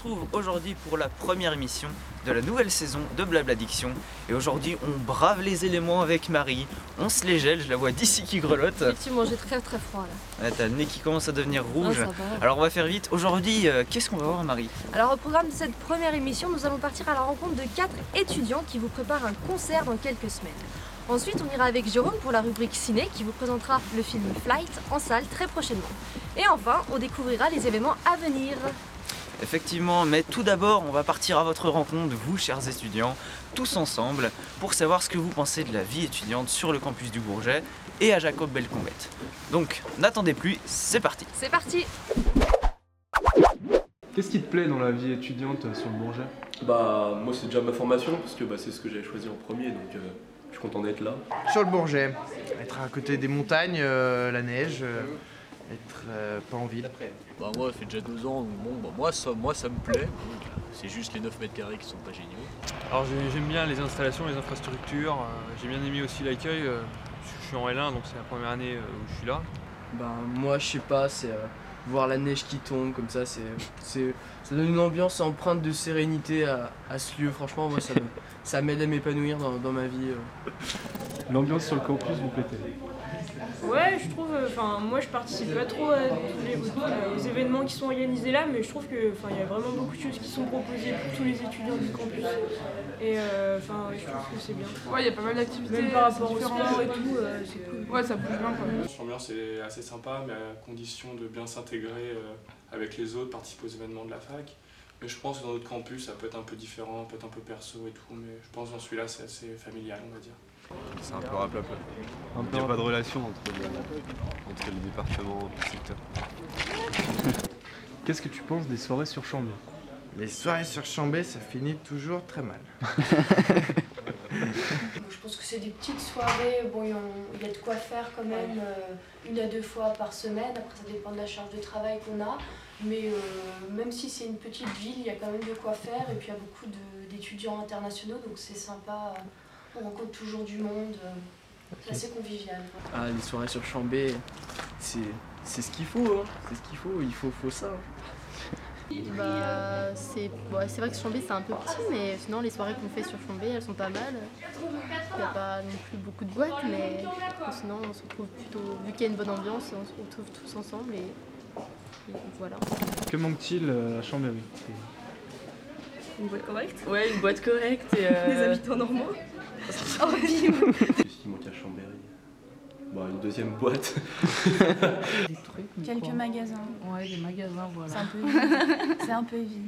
retrouve aujourd'hui pour la première émission de la nouvelle saison de Blabla-Diction. Et aujourd'hui, on brave les éléments avec Marie. On se les gèle, je la vois d'ici qui grelotte. Effectivement, j'ai très froid là. Ah, t'as le nez qui commence à devenir rouge. Ah, ça va. Alors on va faire vite. Aujourd'hui, qu'est-ce qu'on va voir, Marie? Alors au programme de cette première émission, nous allons partir à la rencontre de 4 étudiants qui vous préparent un concert dans quelques semaines. Ensuite, on ira avec Jérôme pour la rubrique ciné qui vous présentera le film Flight en salle très prochainement. Et enfin, on découvrira les événements à venir. Effectivement, mais tout d'abord, on va partir à votre rencontre, vous chers étudiants, tous ensemble, pour savoir ce que vous pensez de la vie étudiante sur le campus du Bourget et à Jacob Bellecombette. Donc, n'attendez plus, c'est parti. C'est parti. Qu'est-ce qui te plaît dans la vie étudiante sur le Bourget? Moi c'est déjà ma formation parce que c'est ce que j'avais choisi en premier, donc je suis content d'être là. Sur le Bourget, être à côté des montagnes, la neige, être pas en ville. Moi, ça fait déjà 2 ans, donc moi ça me plaît. C'est juste les 9 mètres carrés qui sont pas géniaux. Alors j'aime bien les installations, les infrastructures, j'ai bien aimé aussi l'accueil. Je suis en L1 donc c'est la première année où je suis là. Moi je sais pas, c'est voir la neige qui tombe comme ça, ça donne une ambiance empreinte de sérénité à ce lieu. Franchement moi ça m'aide à m'épanouir dans ma vie. L'ambiance sur le campus vous plaît-elle? Ouais, je trouve, moi je participe pas trop aux événements qui sont organisés là, mais je trouve que y a vraiment beaucoup de choses qui sont proposées pour tous les étudiants du campus. Et je trouve que c'est bien. Ouais, il y a pas mal d'activités. Même par rapport au sport et tout, c'est cool. Ouais, ça bouge bien quand même. L'ambiance est assez sympa, mais à condition de bien s'intégrer avec les autres, participer aux événements de la fac. Mais je pense que dans d'autres campus, ça peut être un peu différent, peut être un peu perso et tout, mais je pense que dans celui-là, c'est assez familial, on va dire. C'est un peu raplapla. Il n'y a pas de relation entre les départements et le secteur. Qu'est-ce que tu penses des soirées sur Chambé? Les soirées sur Chambé, ça finit toujours très mal. Je pense que c'est des petites soirées, il y a de quoi faire quand même, 1 à 2 fois par semaine. Après ça dépend de la charge de travail qu'on a, mais même si c'est une petite ville, il y a quand même de quoi faire. Et puis il y a beaucoup d'étudiants internationaux, donc c'est sympa. On rencontre toujours du monde, c'est assez convivial. Ah, les soirées sur Chambé, c'est ce qu'il faut, hein. C'est ce qu'il faut, il faut ça. C'est vrai que Chambé c'est un peu petit, mais sinon les soirées qu'on fait sur Chambé elles sont pas mal. Il n'y a pas non plus beaucoup de boîtes, mais sinon on se retrouve plutôt, vu qu'il y a une bonne ambiance, on se retrouve tous ensemble et voilà. Que manque-t-il à Chambéry? Une boîte correcte. Ouais, une boîte correcte et des habitants normaux. Qu'est-ce qui manque à Chambéry? Une deuxième boîte. Des trucs. Quelques magasins. Ouais, des magasins, voilà. C'est un peu vide.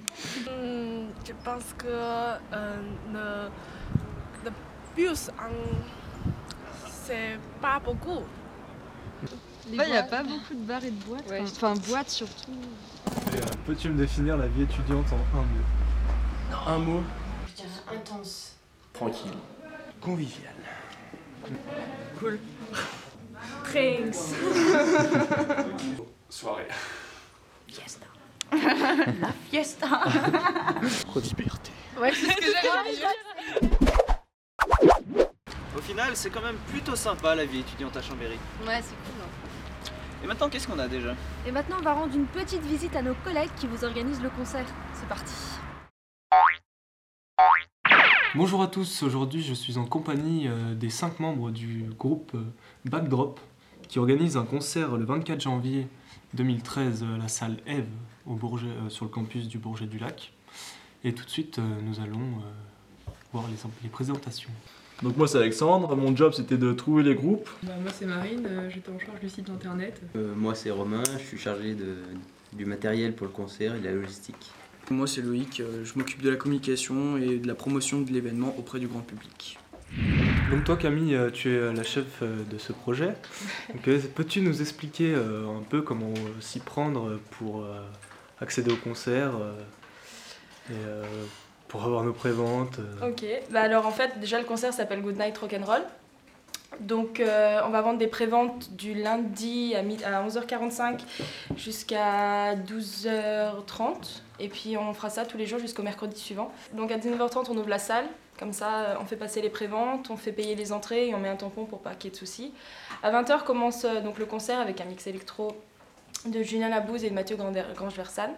Je pense que le bus, c'est pas beaucoup. Il n'y a pas beaucoup de bars et de boîtes. Ouais. Enfin, boîtes surtout. Peux-tu me définir la vie étudiante en un mot? Un mot. Je dirais intense. Tranquille. Convivial. Cool. Thanks. Soirée. Fiesta. La fiesta. Trop de liberté. Ouais, c'est ce que j'allais dire. Au final, c'est quand même plutôt sympa la vie étudiante à Chambéry. Ouais, c'est cool. Hein. Et maintenant, qu'est-ce qu'on a déjà? Et maintenant on va rendre une petite visite à nos collègues qui vous organisent le concert. C'est parti. Bonjour à tous, aujourd'hui je suis en compagnie des 5 membres du groupe Backdrop qui organise un concert le 24 janvier 2013 à la salle Eve au Bourget, sur le campus du Bourget du Lac. Et tout de suite nous allons voir les présentations. Donc moi c'est Alexandre, mon job c'était de trouver les groupes. Moi c'est Marine, j'étais en charge du site internet. Moi c'est Romain, je suis chargé du matériel pour le concert et de la logistique. Moi c'est Loïc, je m'occupe de la communication et de la promotion de l'événement auprès du grand public. Donc toi Camille, tu es la chef de ce projet. Peux-tu nous expliquer un peu comment s'y prendre pour accéder au concert et pour avoir nos préventes? Ok, alors en fait déjà le concert s'appelle Good Night Rock'n'Roll. Donc on va vendre des préventes du lundi à 11h45 jusqu'à 12h30 et puis on fera ça tous les jours jusqu'au mercredi suivant. Donc à 19h30 on ouvre la salle, comme ça on fait passer les préventes, on fait payer les entrées et on met un tampon pour pas qu'il y ait de soucis. À 20h commence donc le concert avec un mix électro de Julien Labouze et de Mathieu Grange-Versanne.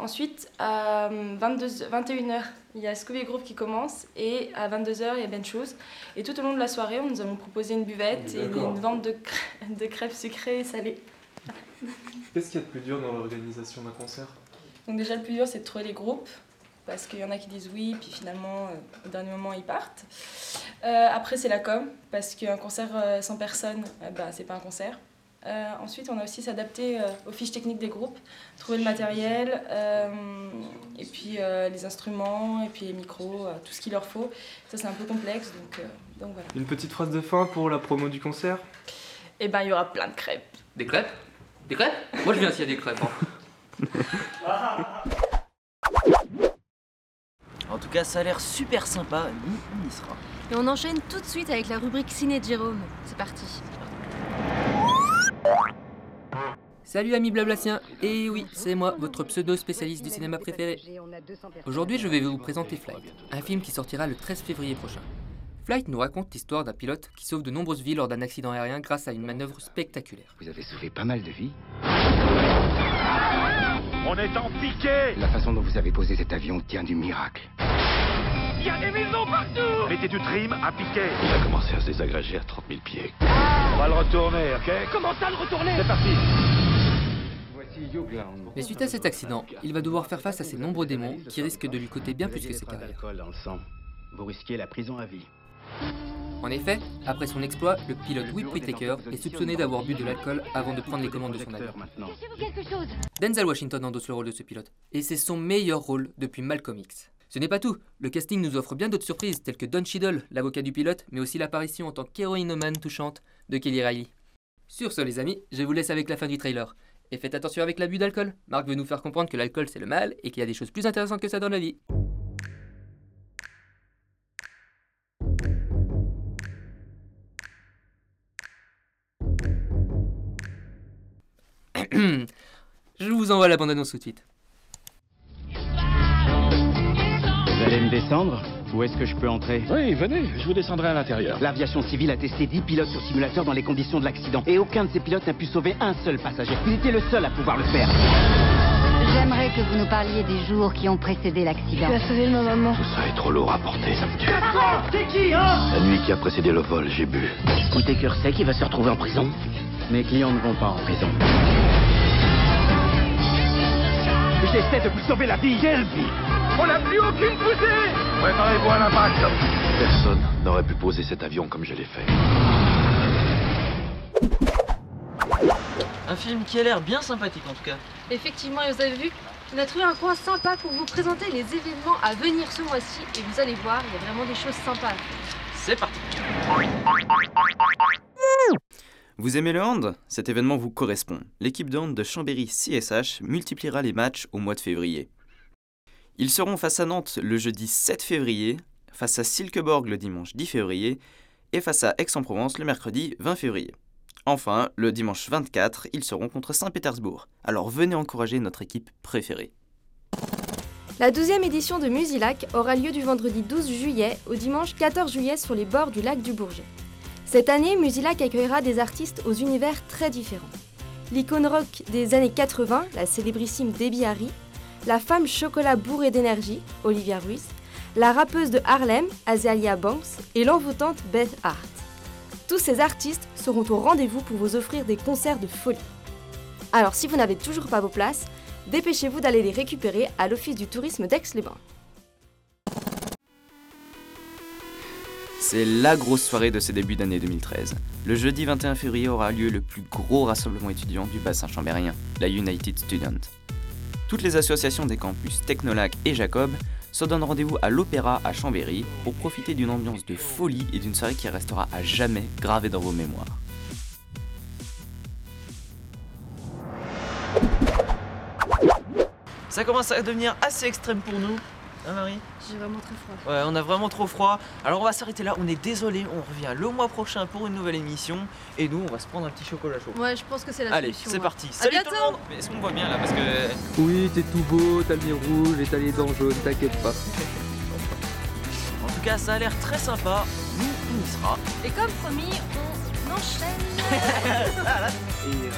Ensuite, à 21h, il y a Scooby Group qui commence et à 22h, il y a Ben Shoes. Et tout au long de la soirée, nous allons proposer une buvette et une vente de crêpes sucrées et salées. Qu'est-ce qu'il y a de plus dur dans l'organisation d'un concert? Donc déjà, le plus dur, c'est de trouver les groupes. Parce qu'il y en a qui disent oui, puis finalement, au dernier moment, ils partent. Après, c'est la com, parce qu'un concert sans personne, c'est pas un concert. Ensuite, on a aussi s'adapter aux fiches techniques des groupes, trouver le matériel, et puis les instruments, et puis les micros, tout ce qu'il leur faut. Ça, c'est un peu complexe, donc voilà. Une petite phrase de fin pour la promo du concert? Et il y aura plein de crêpes. Des crêpes? Des crêpes? Moi, je viens s'il y a des crêpes. En tout cas, ça a l'air super sympa, nous on y sera. Et on enchaîne tout de suite avec la rubrique Ciné de Jérôme. C'est parti. Salut amis blablaciens, et oui, c'est moi, votre pseudo spécialiste du cinéma préféré. Aujourd'hui, je vais vous présenter Flight, un film qui sortira le 13 février prochain. Flight nous raconte l'histoire d'un pilote qui sauve de nombreuses vies lors d'un accident aérien grâce à une manœuvre spectaculaire. Vous avez sauvé pas mal de vies. On est en piqué! La façon dont vous avez posé cet avion tient du miracle. Il y a des maisons partout! Mettez du trim à piquer! Il a commencé à se désagréger à 30 000 pieds. On va le retourner, ok? Comment ça le retourner? C'est parti! Mais suite à cet accident, il va devoir faire face à ces nombreux démons qui risquent de lui coûter bien plus que ses carrières. Dans le sang. Vous risquez la prison à vie. En effet, après son exploit, le pilote Whip Whittaker est soupçonné d'avoir bu de l'alcool avant de prendre les commandes de son avion. Denzel Washington endosse le rôle de ce pilote, et c'est son meilleur rôle depuis Malcolm X. Ce n'est pas tout, le casting nous offre bien d'autres surprises, telles que Don Cheadle, l'avocat du pilote, mais aussi l'apparition en tant qu'héroïnomane touchante de Kelly Riley. Sur ce les amis, je vous laisse avec la fin du trailer. Et faites attention avec l'abus d'alcool, Marc veut nous faire comprendre que l'alcool c'est le mal, et qu'il y a des choses plus intéressantes que ça dans la vie. Je vous envoie la bande-annonce tout de suite. Vous allez me descendre? Où est-ce que je peux entrer? Oui, venez, je vous descendrai à l'intérieur. L'aviation civile a testé 10 pilotes sur simulateur dans les conditions de l'accident. Et aucun de ces pilotes n'a pu sauver un seul passager. Il était le seul à pouvoir le faire. J'aimerais que vous nous parliez des jours qui ont précédé l'accident. Tu as sauvé ma maman. Tout ça est trop lourd à porter, ça me tue. T'es qui, hein? La nuit qui a précédé le vol, j'ai bu. Whittaker sait qu'il va se retrouver en prison. Mes clients ne vont pas en prison. J'essaie de vous sauver la vie. Quelle vie? On n'a plus aucune poussée! Préparez-vous à l'impact. Personne n'aurait pu poser cet avion comme je l'ai fait. Un film qui a l'air bien sympathique en tout cas. Effectivement, et vous avez vu, on a trouvé un coin sympa pour vous présenter les événements à venir ce mois-ci. Et vous allez voir, il y a vraiment des choses sympas. C'est parti. Vous aimez le hand? Cet événement vous correspond. L'équipe de hand de Chambéry CSH multipliera les matchs au mois de février. Ils seront face à Nantes le jeudi 7 février, face à Silkeborg le dimanche 10 février et face à Aix-en-Provence le mercredi 20 février. Enfin, le dimanche 24, ils seront contre Saint-Pétersbourg. Alors venez encourager notre équipe préférée. La 12e édition de Musilac aura lieu du vendredi 12 juillet au dimanche 14 juillet sur les bords du lac du Bourget. Cette année, Musilac accueillera des artistes aux univers très différents. L'icône rock des années 80, la célébrissime Debbie Harry, la femme chocolat bourrée d'énergie, Olivia Ruiz, la rappeuse de Harlem, Azealia Banks, et l'envoûtante Beth Hart. Tous ces artistes seront au rendez-vous pour vous offrir des concerts de folie. Alors si vous n'avez toujours pas vos places, dépêchez-vous d'aller les récupérer à l'Office du tourisme d'Aix-les-Bains. C'est la grosse soirée de ce début d'année 2013. Le jeudi 21 février aura lieu le plus gros rassemblement étudiant du bassin chambérien, la United Student. Toutes les associations des campus Technolac et Jacob se donnent rendez-vous à l'Opéra à Chambéry pour profiter d'une ambiance de folie et d'une soirée qui restera à jamais gravée dans vos mémoires. Ça commence à devenir assez extrême pour nous, hein Marie? J'ai vraiment très froid. Ouais, on a vraiment trop froid. Alors on va s'arrêter là, on est désolé, on revient le mois prochain pour une nouvelle émission. Et nous, on va se prendre un petit chocolat chaud. Ouais, je pense que c'est la Allez, solution. c'est parti. À Salut bientôt. tout le monde. Mais est-ce qu'on voit bien là? Parce que... Oui, t'es tout beau, t'as le nez rouge et t'as les dents jaunes, t'inquiète pas. En tout cas, ça a l'air très sympa. Nous, on y sera. Et comme promis, on enchaîne. Et